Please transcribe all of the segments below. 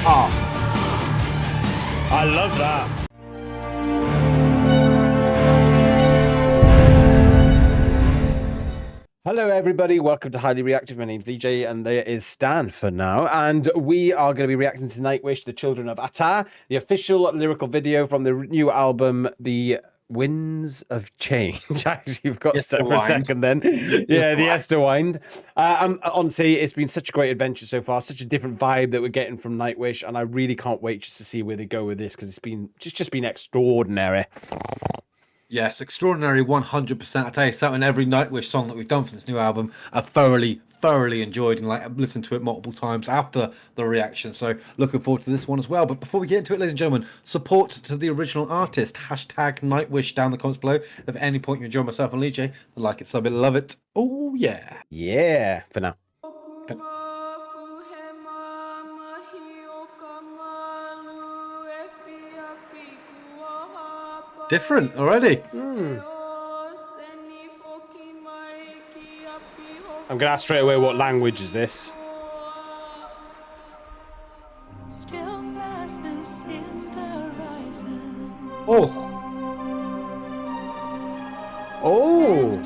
Oh, I love that. Hello, everybody. Welcome to Highly Reactive. My name's DJ, and there is Stan for now. And we are going to be reacting to Nightwish, the Children of Ata, the official lyrical video from the new album, The Winds of Change. Actually, you've got to stop for a second then. Yeah, the Esterwind. Honestly, it's been such a great adventure so far, such a different vibe that we're getting from Nightwish, and I really can't wait just to see where they go with this, because it's been just been extraordinary. Yes, extraordinary 100%. I tell you something, every Nightwish song that we've done for this new album, I've thoroughly enjoyed, and I've listened to it multiple times after the reaction. So looking forward to this one as well. But before we get into it, ladies and gentlemen, support to the original artist. Hashtag Nightwish down in the comments below. If at any point you enjoy myself and Lee J, like it, sub it, love it. Oh yeah. Yeah, for now. Different already. I'm going to ask straight away, what language is this? Oh. Oh.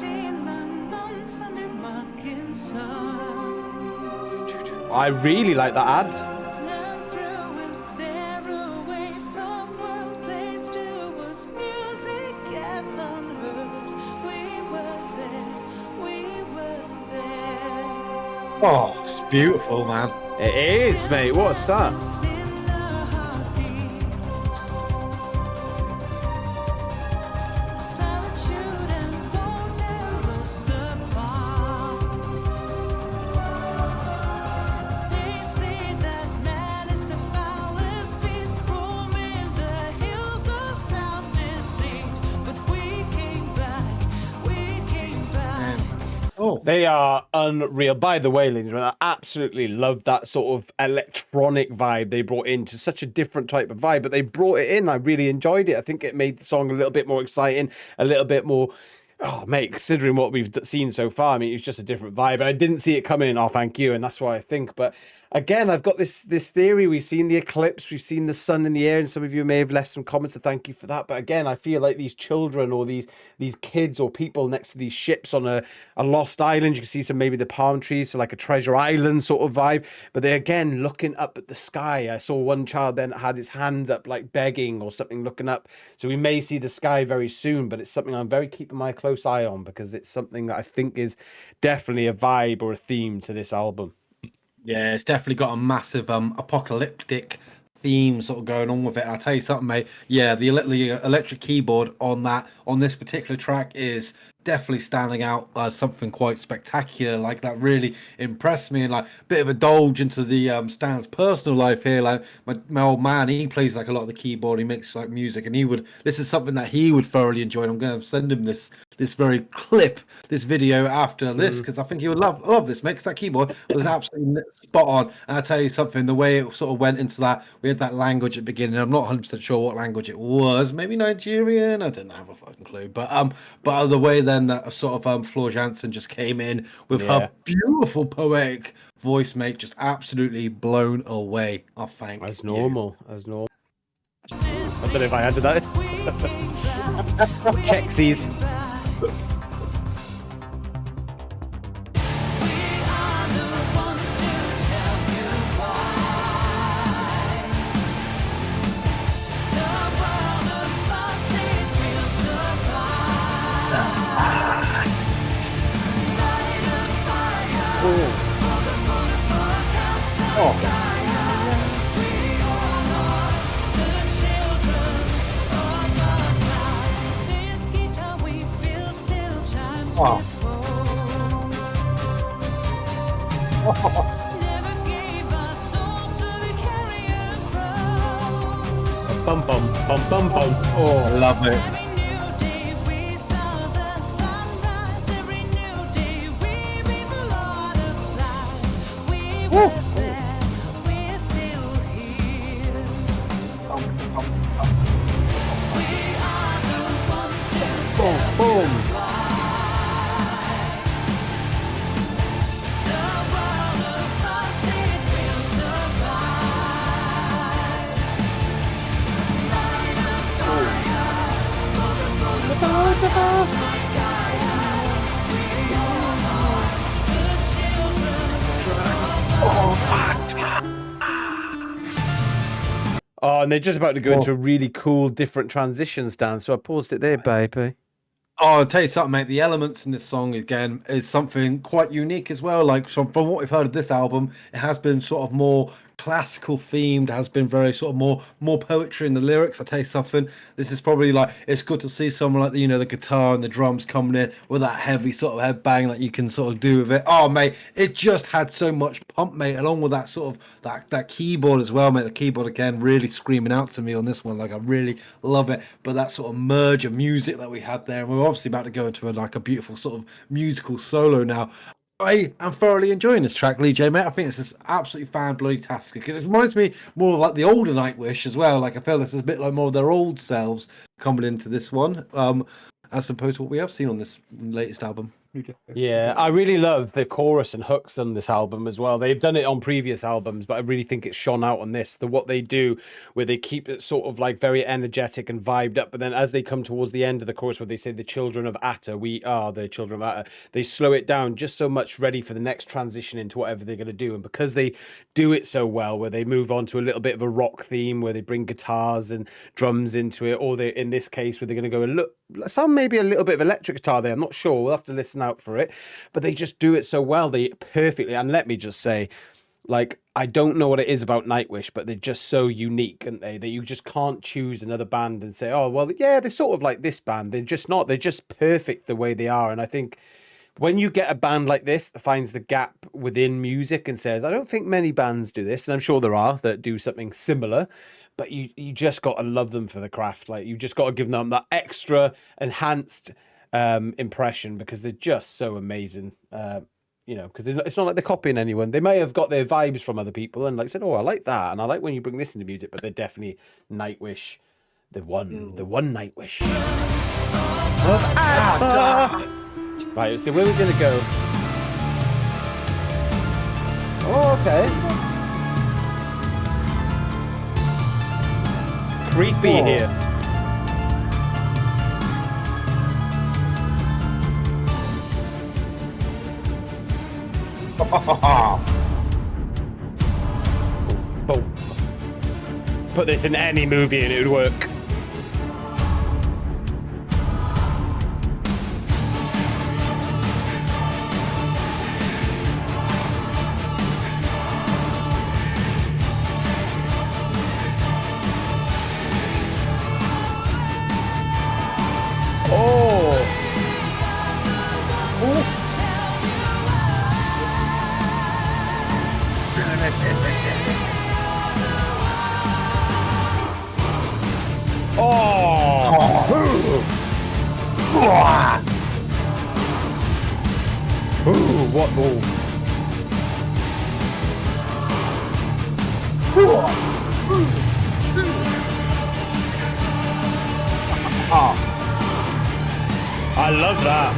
I really like that ad. Oh, it's beautiful, man. It is, mate. What a start. Oh. They are unreal. By the way, ladies and gentlemen, I absolutely love that sort of electronic vibe they brought into such a different type of vibe, but they brought it in. I really enjoyed it. I think it made the song a little bit more exciting, a little bit more... Oh, mate, considering what we've seen so far, I mean, it's just a different vibe. And I didn't see it coming. Oh, thank you. And that's why I think. But again, I've got this theory. We've seen the eclipse. We've seen the sun in the air. And some of you may have left some comments. So thank you for that. But again, I feel like these children or these kids or people next to these ships on a lost island. You can see some maybe the palm trees. So like a treasure island sort of vibe. But they're again looking up at the sky. I saw one child then had his hands up like begging or something, looking up. So we may see the sky very soon. But it's something I'm very keeping my close eye on, because it's something that I think is definitely a vibe or a theme to this album. Yeah, it's definitely got a massive apocalyptic theme sort of going on with it. I'll tell you something, mate. Yeah, the electric keyboard on this particular track is definitely standing out as something quite spectacular. Like, that really impressed me, and like a bit of a indulge into the Stan's personal life here. Like my old man, he plays like a lot of the keyboard, he makes like music, and this is something that he would thoroughly enjoy, and I'm going to send him this very clip, this video after this, because I think he would love this, mate, because that keyboard was absolutely spot on. And I'll tell you something, the way it sort of went into that, we had that language at the beginning. I'm not 100% sure what language it was, maybe Nigerian, I didn't have a fucking clue, but the way then that sort of Floor Jansen just came in with her beautiful poetic voice, mate, just absolutely blown away. I thank as normal. I don't know if I added that. Chexies. Oh. Bum bum bum bum bum. Oh, I love it. Boom, boom. Oh, and they're just about to go into Well, a really cool, different transitions, Dan. So I paused it there, baby. oh, I'll tell you something, mate. The elements in this song again is something quite unique as well. Like from what we've heard of this album, it has been sort of more classical themed, has been very sort of more poetry in the lyrics. I'll tell you something. This is probably like it's good to see someone like the guitar and the drums coming in with that heavy sort of head bang that you can sort of do with it. Oh mate, it just had so much pump, mate, along with that sort of that keyboard as well, mate. The keyboard again really screaming out to me on this one. Like I really love it. But that sort of merge of music that we had there, and we're obviously about to go into a beautiful sort of musical solo now. I am thoroughly enjoying this track, Lee J, mate. I think this is absolutely fan bloody tastic because it reminds me more of like the older Nightwish as well. Like I feel this is a bit like more of their old selves coming into this one, as opposed to what we have seen on this latest album. Yeah, I really love the chorus and hooks on this album as well. They've done it on previous albums, but I really think it's shone out on this. What they do, where they keep it sort of like very energetic and vibed up, but then as they come towards the end of the chorus, where they say the children of Ata, we are the children of Ata, they slow it down just so much, ready for the next transition into whatever they're going to do. And because they do it so well, where they move on to a little bit of a rock theme, where they bring guitars and drums into it, or they, in this case, where they're going to go some maybe a little bit of electric guitar there. I'm not sure. We'll have to listen out for it, but they just do it so well. They perfectly. And let me just say, like, I don't know what it is about Nightwish, but they're just so unique, aren't they? That you just can't choose another band and say, oh, well, yeah, they're sort of like this band. They're just not. They're just perfect the way they are. And I think when you get a band like this that finds the gap within music and says, I don't think many bands do this, and I'm sure there are that do something similar, but you just got to love them for the craft. Like, you just got to give them that extra enhanced impression because they're just so amazing. Because it's not like they're copying anyone. They may have got their vibes from other people and like said, "Oh, I like that," and I like when you bring this into music. But they're definitely Nightwish, the one Nightwish. Of Ata. Right, so where are we gonna go? Oh, okay. Creepy here. Oh. Put this in any movie and it would work. What? I love that.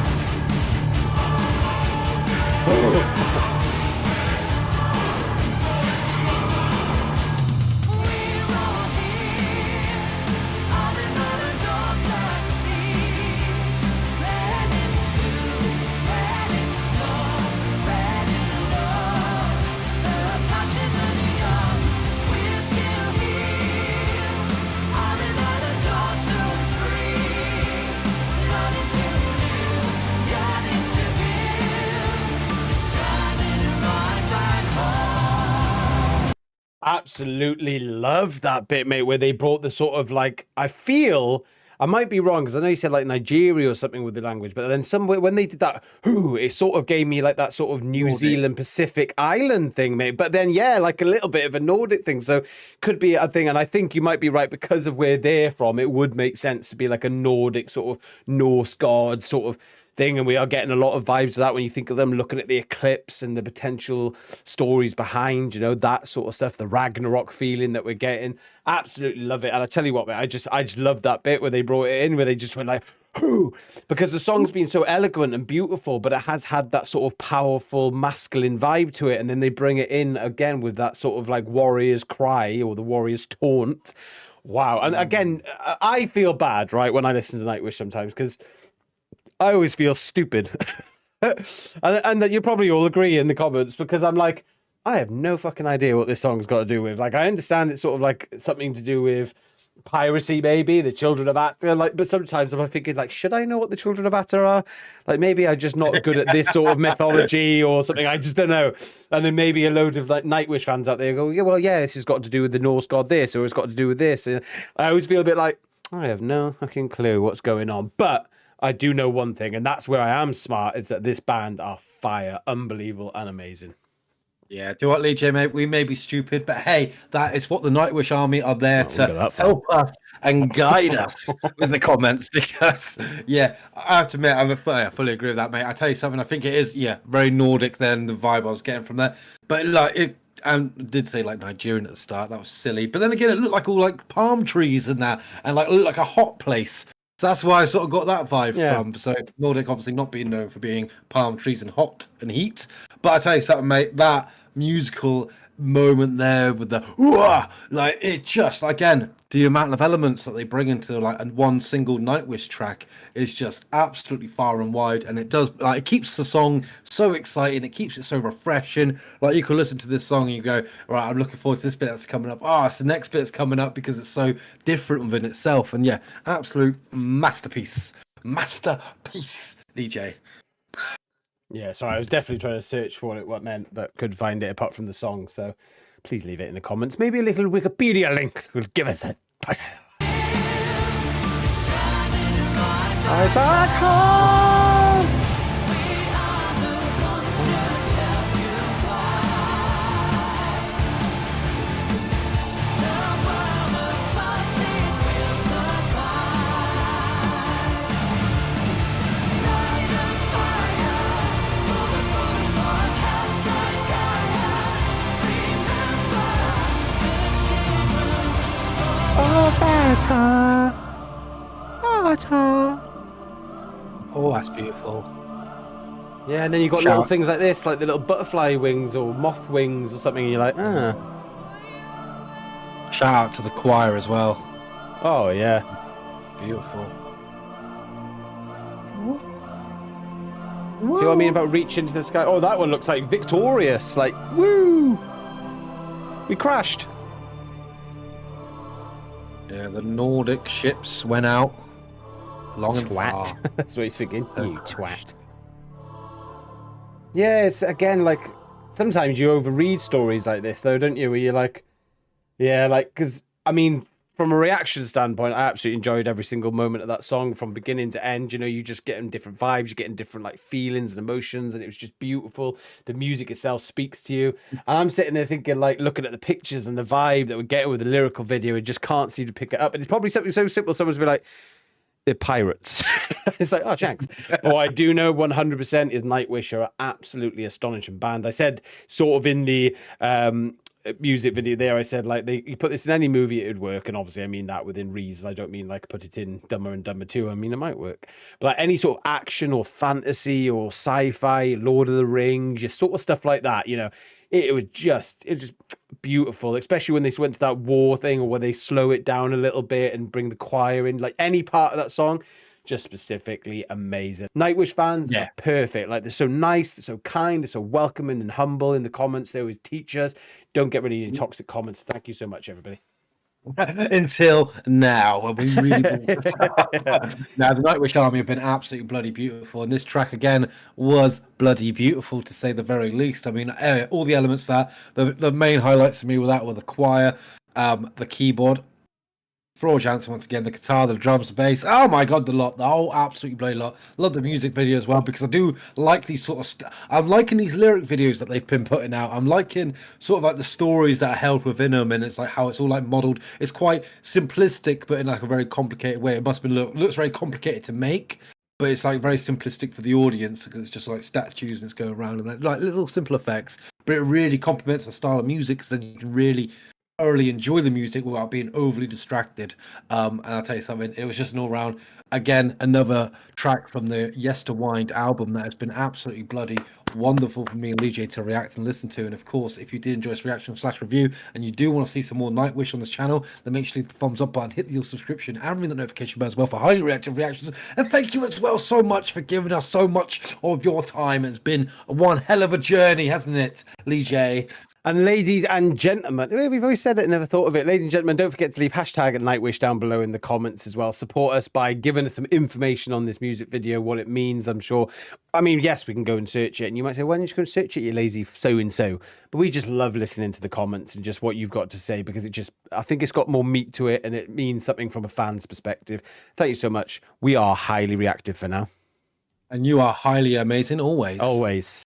Absolutely love that bit, mate, where they brought the sort of like, I feel, I might be wrong because I know you said like Nigeria or something with the language, but then somewhere when they did that, it sort of gave me like that sort of New Zealand Pacific Island thing, mate. But then, yeah, like a little bit of a Nordic thing. So could be a thing. And I think you might be right because of where they're from. It would make sense to be like a Nordic sort of Norse god sort of thing, and we are getting a lot of vibes of that when you think of them looking at the eclipse and the potential stories behind, that sort of stuff, the Ragnarok feeling that we're getting. Absolutely love it. And I tell you what, mate, I just love that bit where they brought it in, where they just went like, whoo, because the song's been so eloquent and beautiful, but it has had that sort of powerful masculine vibe to it, and then they bring it in again with that sort of like warrior's cry or the warrior's taunt. Wow. And again, I feel bad, right, when I listen to Nightwish sometimes, because I always feel stupid. and you probably all agree in the comments, because I'm like, I have no fucking idea what this song's got to do with. Like, I understand it's sort of like something to do with piracy, maybe the Children of Ata. Like, but sometimes I'm thinking, like, should I know what the Children of Ata are? Like, maybe I'm just not good at this sort of mythology or something. I just don't know. And then maybe a load of like Nightwish fans out there go, yeah, well, yeah, this has got to do with the Norse god this, or it's got to do with this. And I always feel a bit like I have no fucking clue what's going on, but I do know one thing, and that's where I am smart, is that this band are fire, unbelievable, and amazing. Yeah, do you know what, Lee J, mate? We may be stupid, but hey, that is what the Nightwish Army are there to help us and guide us with the comments. Because, yeah, I have to admit, I fully agree with that, mate. I tell you something, I think it is, very Nordic. Then the vibe I was getting from there, but like it. And did say like Nigerian at the start. That was silly, but then again, it looked like all like palm trees and that, and like looked like a hot place. So that's why I sort of got that vibe from. So Nordic, obviously not being known for being palm trees and hot and heat. But I tell you something, mate, that musical moment there with the like it just again the amount of elements that they bring into like one single Nightwish track is just absolutely far and wide, and it does like it keeps the song so exciting, it keeps it so refreshing. Like you can listen to this song and you go, right, I'm looking forward to this bit that's coming up. It's the next bit that's coming up because it's so different within itself. And absolute masterpiece, DJ. Yeah, sorry, I was definitely trying to search for what it meant, but couldn't find it apart from the song. So please leave it in the comments. Maybe a little Wikipedia link will give us a. I'm back home. Oh, that's beautiful. Yeah, and then you got little things like this, like the little butterfly wings or moth wings or something, and you're like, Shout out to the choir as well. Oh, yeah. Beautiful. See what I mean about reach into the sky? Oh, that one looks like victorious. Like, woo! We crashed. Yeah, the Nordic ships went out. Long and far. That's what he's thinking. You twat. Yeah, it's again like sometimes you overread stories like this, though, don't you? Where you're like, yeah, like because I mean, from a reaction standpoint, I absolutely enjoyed every single moment of that song from beginning to end. You know, you just getting different vibes, you're getting different like feelings and emotions, and it was just beautiful. The music itself speaks to you, and I'm sitting there thinking, like, looking at the pictures and the vibe that we're getting with the lyrical video, and just can't seem to pick it up. And it's probably something so simple. Someone's be like, they're pirates. It's like, oh, thanks. But what I do know 100% is Nightwish are an absolutely astonishing band. I said sort of in the music video there, I said like you put this in any movie, it would work. And obviously I mean that within reason. I don't mean like put it in Dumber and Dumber 2. I mean it might work. But like any sort of action or fantasy or sci-fi, Lord of the Rings, just sort of stuff like that, you know, it was just beautiful, especially when they went to that war thing or where they slow it down a little bit and bring the choir in. Like any part of that song, just specifically amazing. Nightwish fans are perfect. Like they're so nice, they're so kind, they're so welcoming and humble in the comments. They always teach us. Don't get rid of any toxic comments. Thank you so much, everybody. Until now, when we really now the Nightwish Army have been absolutely bloody beautiful, and this track again was bloody beautiful to say the very least. I mean, all the elements that the main highlights for me were the choir, the keyboard, Floor Jansen once again, the guitar, the drums, the bass. Oh my god, the whole absolutely bloody lot. Love the music video as well because I do like these sort of. I'm liking these lyric videos that they've been putting out. I'm liking sort of like the stories that are held within them, and it's like how it's all like modeled. It's quite simplistic, but in like a very complicated way. It must be looks very complicated to make, but it's like very simplistic for the audience because it's just like statues and it's going around and that, like little simple effects. But it really complements the style of music because then you can really thoroughly enjoy the music without being overly distracted. And I'll tell you something, it was just an all-round, again, another track from the Yesterwind album that has been absolutely bloody wonderful for me and Lee J to react and listen to. And of course, if you did enjoy this reaction/review and you do want to see some more Nightwish on this channel, then make sure you leave the thumbs up button, hit your subscription, and ring the notification bell as well for highly reactive reactions. And thank you as well so much for giving us so much of your time. It's been one hell of a journey, hasn't it, Lee J? And ladies and gentlemen, we've always said it and never thought of it. Ladies and gentlemen, don't forget to leave hashtag Nightwish down below in the comments as well. Support us by giving us some information on this music video, what it means, I'm sure. I mean, yes, we can go and search it. And you might say, why don't you go and search it, you lazy so-and-so? But we just love listening to the comments and just what you've got to say, because I think it's got more meat to it and it means something from a fan's perspective. Thank you so much. We are highly reactive for now. And you are highly amazing always. Always.